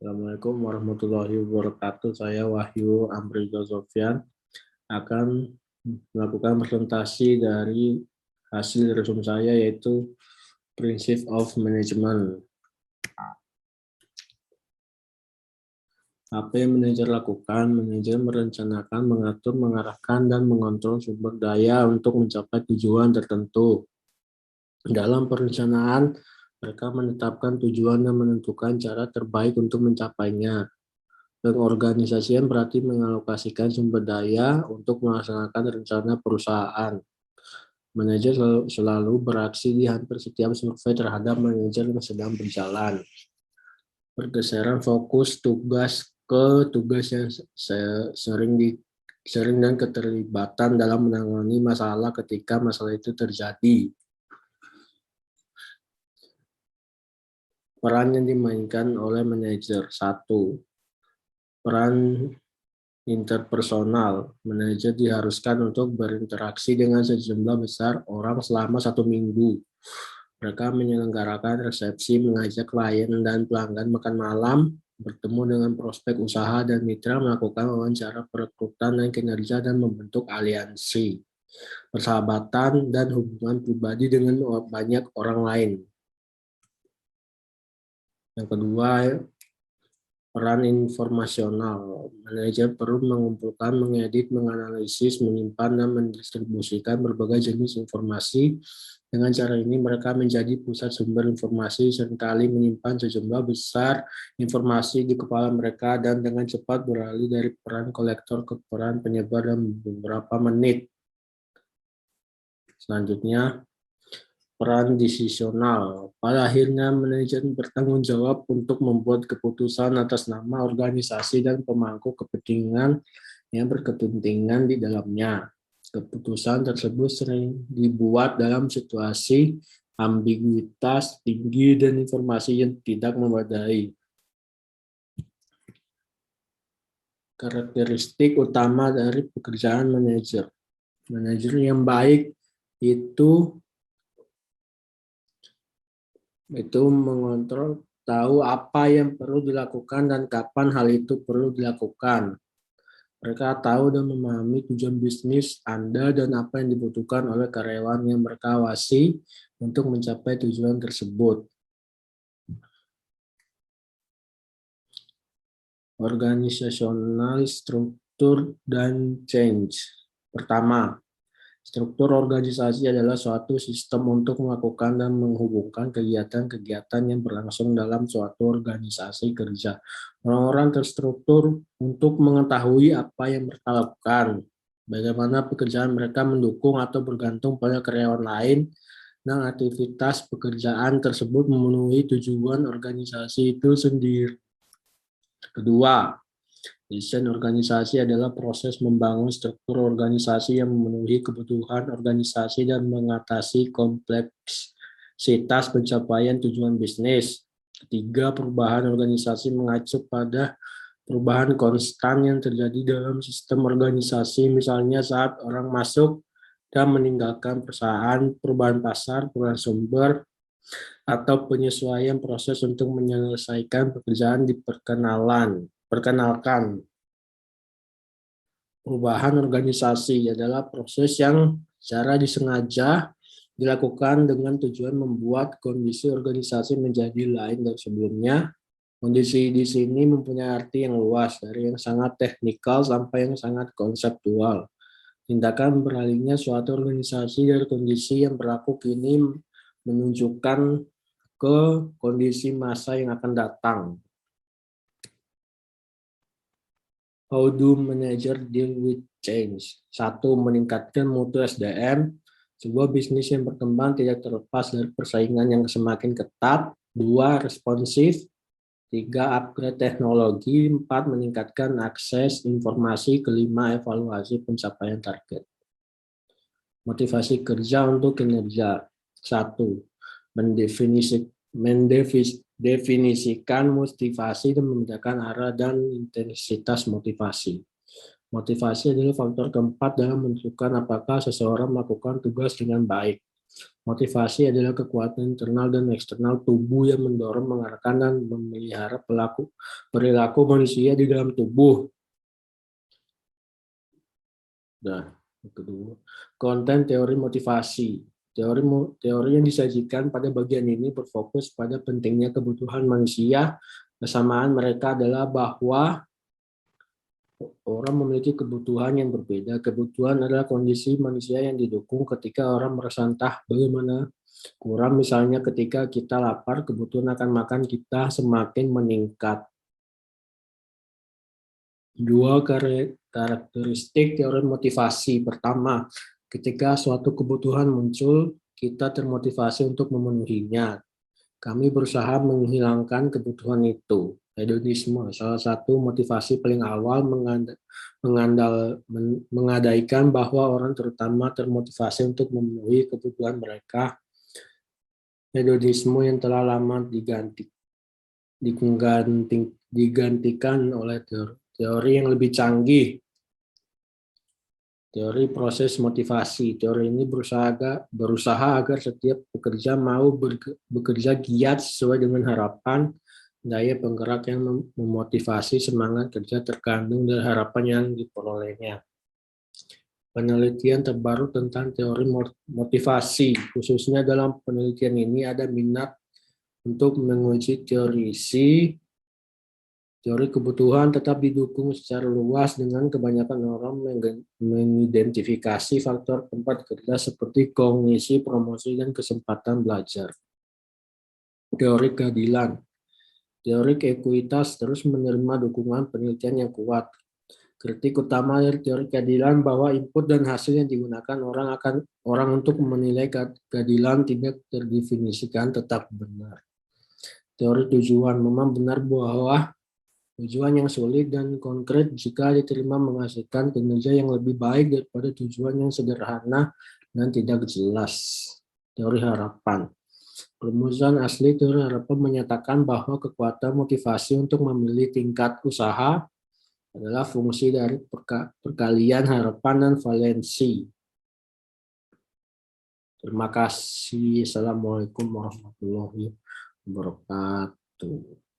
Assalamualaikum warahmatullahi wabarakatuh. Saya Wahyu Amriza Sofyan akan melakukan presentasi dari hasil resume saya, yaitu Principle of Management. Apa yang manajer lakukan? Manajer merencanakan, mengatur, mengarahkan, dan mengontrol sumber daya untuk mencapai tujuan tertentu. Dalam perencanaan, mereka menetapkan tujuan dan menentukan cara terbaik untuk mencapainya. Pengorganisasian berarti mengalokasikan sumber daya untuk melaksanakan rencana perusahaan. Manajer selalu beraksi di hampir setiap survei terhadap manajer yang sedang berjalan. Pergeseran fokus tugas ke tugas yang sering dan keterlibatan dalam menangani masalah ketika masalah itu terjadi. Peran yang dimainkan oleh manajer. 1. Peran interpersonal. Manajer diharuskan untuk berinteraksi dengan sejumlah besar orang selama 1 minggu. Mereka menyelenggarakan resepsi, mengajak klien dan pelanggan makan malam, bertemu dengan prospek usaha dan mitra, melakukan wawancara perekrutan dan kinerja, dan membentuk aliansi, persahabatan, dan hubungan pribadi dengan banyak orang lain. Yang kedua, peran informasional. Manajer perlu mengumpulkan, mengedit, menganalisis, menyimpan, dan mendistribusikan berbagai jenis informasi. Dengan cara ini, mereka menjadi pusat sumber informasi, seringkali menyimpan sejumlah besar informasi di kepala mereka, dan dengan cepat beralih dari peran kolektor ke peran penyebar dalam beberapa menit. Selanjutnya, peran decisional. Pada akhirnya, manajer bertanggung jawab untuk membuat keputusan atas nama organisasi dan pemangku kepentingan yang berkepentingan di dalamnya. Keputusan tersebut sering dibuat dalam situasi ambiguitas tinggi dan informasi yang tidak memadai. Karakteristik utama dari pekerjaan manajer. Manajer yang baik itu mengontrol, tahu apa yang perlu dilakukan dan kapan hal itu perlu dilakukan. Mereka tahu dan memahami tujuan bisnis Anda dan apa yang dibutuhkan oleh karyawan yang mereka awasi untuk mencapai tujuan tersebut. Organisasional struktur dan change. Pertama, struktur organisasi adalah suatu sistem untuk melakukan dan menghubungkan kegiatan-kegiatan yang berlangsung dalam suatu organisasi kerja. Orang-orang terstruktur untuk mengetahui apa yang mereka lakukan, bagaimana pekerjaan mereka mendukung atau bergantung pada karyawan lain, dan aktivitas pekerjaan tersebut memenuhi tujuan organisasi itu sendiri. Kedua, desain organisasi adalah proses membangun struktur organisasi yang memenuhi kebutuhan organisasi dan mengatasi kompleksitas pencapaian tujuan bisnis. Ketiga, perubahan organisasi mengacu pada perubahan konstan yang terjadi dalam sistem organisasi, misalnya saat orang masuk dan meninggalkan perusahaan, perubahan pasar, perubahan sumber, atau penyesuaian proses untuk menyelesaikan pekerjaan perkenalkan. Perubahan organisasi adalah proses yang secara disengaja dilakukan dengan tujuan membuat kondisi organisasi menjadi lain dari sebelumnya. Kondisi di sini mempunyai arti yang luas, dari yang sangat teknikal sampai yang sangat konseptual. Tindakan beralihnya suatu organisasi dari kondisi yang berlaku kini menunjukkan ke kondisi masa yang akan datang. How do manager deal with change? 1. Meningkatkan mutu SDM. Sebuah bisnis yang berkembang tidak terlepas dari persaingan yang semakin ketat. 2. Responsif. 3. Upgrade teknologi. 4. Meningkatkan akses informasi. 5. Evaluasi pencapaian target. Motivasi kerja untuk kinerja. 1. Mendefinisikan motivasi dan membedakan arah dan intensitas motivasi. Motivasi adalah faktor keempat dalam menentukan apakah seseorang melakukan tugas dengan baik. Motivasi adalah kekuatan internal dan eksternal tubuh yang mendorong, mengarahkan, dan memelihara perilaku manusia di dalam tubuh. Nah, yang kedua, konten teori motivasi. Teori yang disajikan pada bagian ini berfokus pada pentingnya kebutuhan manusia. Kesamaan mereka adalah bahwa orang memiliki kebutuhan yang berbeda. Kebutuhan adalah kondisi manusia yang didukung ketika orang merasa entah bagaimana kurang. Misalnya ketika kita lapar, kebutuhan akan makan kita semakin meningkat. Dua karakteristik teori motivasi. Pertama, ketika suatu kebutuhan muncul, kita termotivasi untuk memenuhinya. Kami berusaha menghilangkan kebutuhan itu. Hedonisme, salah satu motivasi paling awal mengadaikan bahwa orang terutama termotivasi untuk memenuhi kebutuhan mereka. Hedonisme yang telah lama digantikan oleh teori yang lebih canggih, teori proses motivasi. Teori ini berusaha agar setiap pekerja mau bekerja giat sesuai dengan harapan. Daya penggerak yang memotivasi semangat kerja terkandung dari harapan yang diperolehnya. Penelitian terbaru tentang teori motivasi, khususnya dalam penelitian ini ada minat untuk menguji teori kebutuhan tetap didukung secara luas dengan kebanyakan orang mengidentifikasi faktor tempat kerja seperti kognisi, promosi, dan kesempatan belajar. Teori keadilan. Teori ekuitas terus menerima dukungan penelitian yang kuat. Kritik utama dari teori keadilan bahwa input dan hasil yang digunakan orang untuk menilai keadilan tidak terdefinisikan tetap benar. Teori tujuan memang benar bahwa tujuan yang sulit dan konkret jika diterima menghasilkan kinerja yang lebih baik daripada tujuan yang sederhana dan tidak jelas. Teori harapan. Rumusan asli teori harapan menyatakan bahwa kekuatan motivasi untuk memilih tingkat usaha adalah fungsi dari perkalian harapan dan valensi. Terima kasih. Assalamualaikum warahmatullahi wabarakatuh.